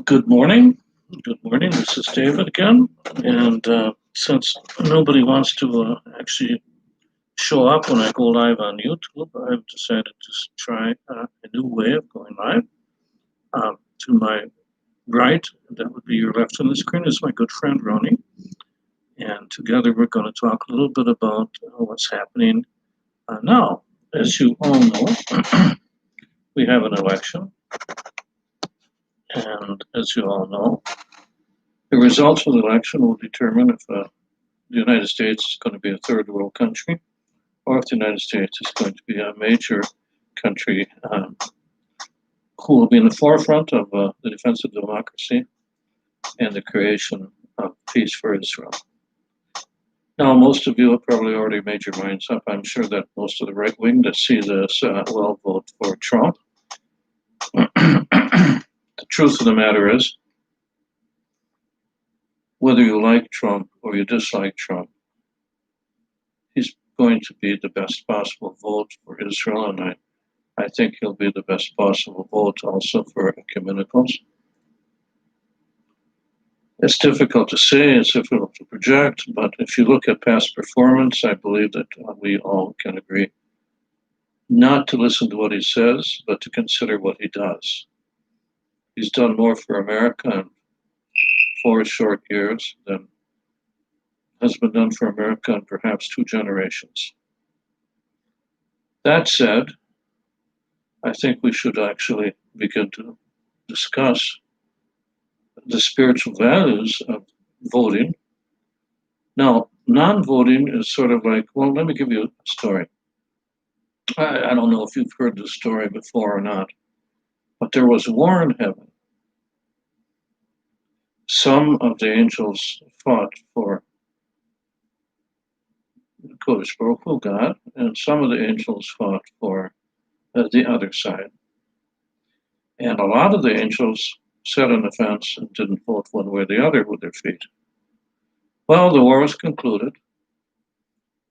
Good morning. Good morning. This is David again. And since nobody wants to actually show up when I go live on YouTube, I've decided to try a new way of going live. To my right, that would be your left on the screen, is my good friend Ronnie. And together we're going to talk a little bit about what's happening now. As you all know, we have an election. And as you all know, the results of the election will determine if the United States is going to be a third world country or if the United States is going to be a major country who will be in the forefront of the defense of democracy and the creation of peace for Israel. Now, most of you have probably already made your minds up. I'm sure that most of the right wing that see this will vote for Trump. The truth of the matter is, whether you like Trump or you dislike Trump, he's going to be the best possible vote for Israel, and I think he'll be the best possible vote also for ecumenicals. It's difficult to say, it's difficult to project, but if you look at past performance, I believe that we all can agree not to listen to what he says, but to consider what he does. He's done more for America in 4 short years than has been done for America in perhaps 2 generations. That said, I think we should actually begin to discuss the spiritual values of voting. Now, non-voting is sort of like, well, let me give you a story. I don't know if you've heard this story before or not, but there was war in heaven. Some of the angels fought for Kodesh Baruch Hu, God, and some of the angels fought for the other side. And a lot of the angels sat on the fence and didn't vote one way or the other with their feet. Well, the war was concluded,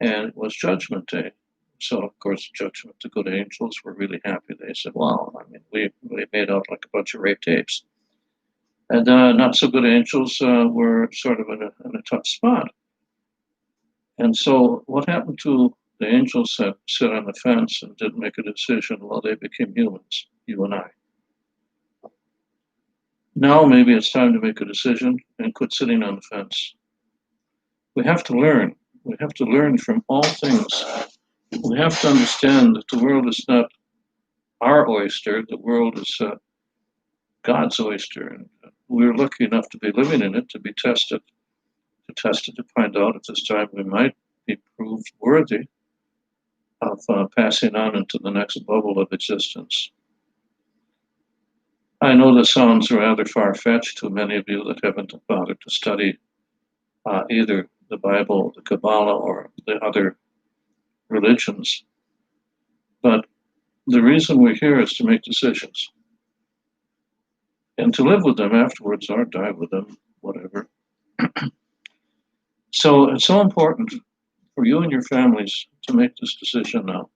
and it was Judgment Day. So, of course, Judgment, the good angels were really happy. They said, wow, I mean, we made out like a bunch of rape tapes. And not so good angels were sort of in a tough spot. And so what happened to the angels that sit on the fence and didn't make a decision? Well, they became humans, you and I. Now maybe it's time to make a decision and quit sitting on the fence. We have to learn. We have to learn from all things. We have to understand that the world is not our oyster. The world is God's oyster. And we're lucky enough to be living in it, to be tested, to find out at this time we might be proved worthy of passing on into the next bubble of existence. I know this sounds rather far-fetched to many of you that haven't bothered to study either the Bible, the Kabbalah, or the other religions. But the reason we're here is to make decisions and to live with them afterwards or die with them, whatever. So it's so important for you and your families to make this decision now.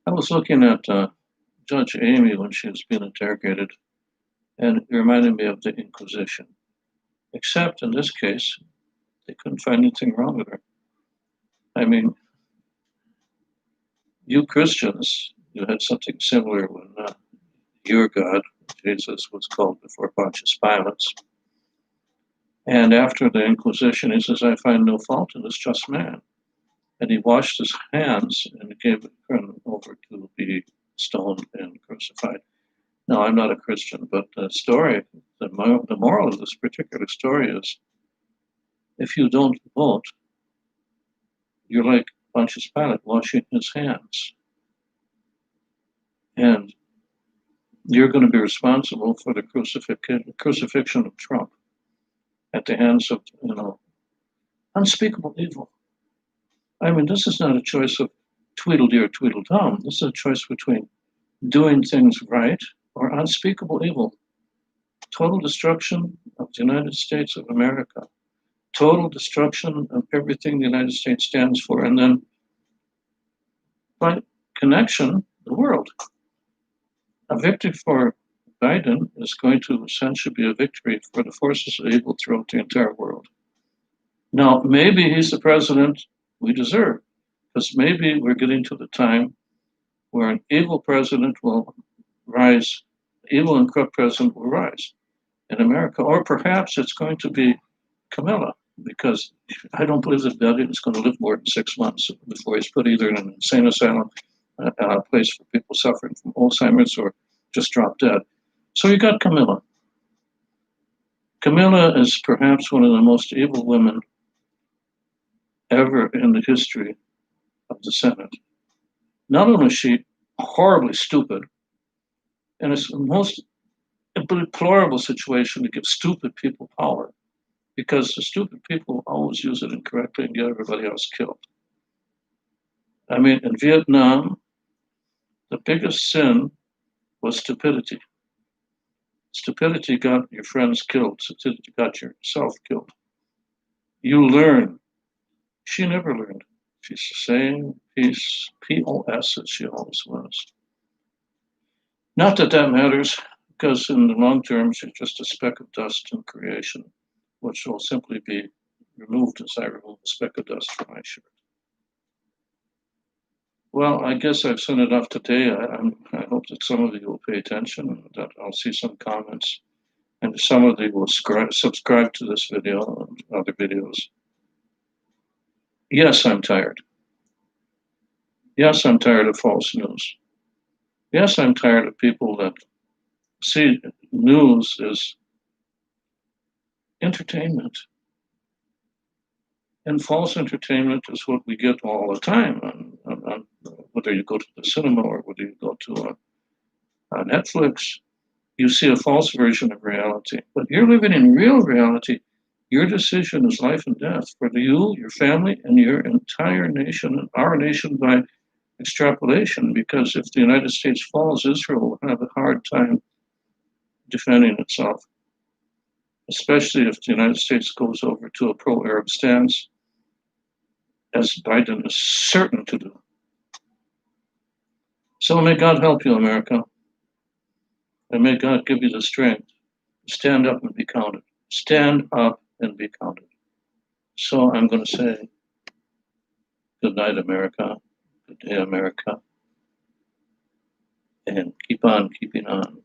I was looking at Judge Amy when she was being interrogated, and it reminded me of the Inquisition. Except in this case, they couldn't find anything wrong with her. I mean, you Christians, you had something similar when your God, Jesus, was called before Pontius Pilate. And after the Inquisition, he says, I find no fault in this just man. And he washed his hands and gave him over to be stoned and crucified. Now, I'm not a Christian, but the story, the moral of this particular story is, if you don't vote, you're like Pontius Pilate washing his hands. And you're going to be responsible for the crucifixion of Trump at the hands of, unspeakable evil. I mean, this is not a choice of Tweedledee or Tweedledum. This is a choice between doing things right or unspeakable evil. Total destruction of the United States of America. Total destruction of everything the United States stands for. And then, by connection, the world. A victory for Biden is going to essentially be a victory for the forces of evil throughout the entire world. Now, maybe he's the president we deserve, because maybe we're getting to the time where an evil president will rise, evil and corrupt president will rise in America, or perhaps it's going to be Camilla, because I don't believe that Biden is going to live more than 6 months before he's put either in an insane asylum, a place for people suffering from Alzheimer's, or just drop dead. So you got Camilla. Camilla is perhaps one of the most evil women ever in the history of the Senate. Not only is she horribly stupid, and it's the most deplorable situation to give stupid people power, because the stupid people always use it incorrectly and get everybody else killed. I mean, in Vietnam, the biggest sin was stupidity. Stupidity got your friends killed. Stupidity got yourself killed. You learn. She never learned. She's the same piece, POS, as she always was. Not that that matters, because in the long term, she's just a speck of dust in creation, which will simply be removed as I remove a speck of dust from my shirt. Well, I guess I've said enough today. I hope that some of you will pay attention, and that I'll see some comments, and some of you will subscribe to this video and other videos. Yes, I'm tired. Yes, I'm tired of false news. Yes, I'm tired of people that see news as entertainment. And false entertainment is what we get all the time, on whether you go to the cinema or whether you go to a Netflix. You see a false version of reality. But you're living in real reality. Your decision is life and death for you, your family, and your entire nation, and our nation by extrapolation, because if the United States falls, Israel will have a hard time defending itself, especially if the United States goes over to a pro-Arab stance, as Biden is certain to do. So may God help you, America, and may God give you the strength to stand up and be counted. Stand up and be counted. So I'm going to say, good night, America. Good day, America. And keep on keeping on.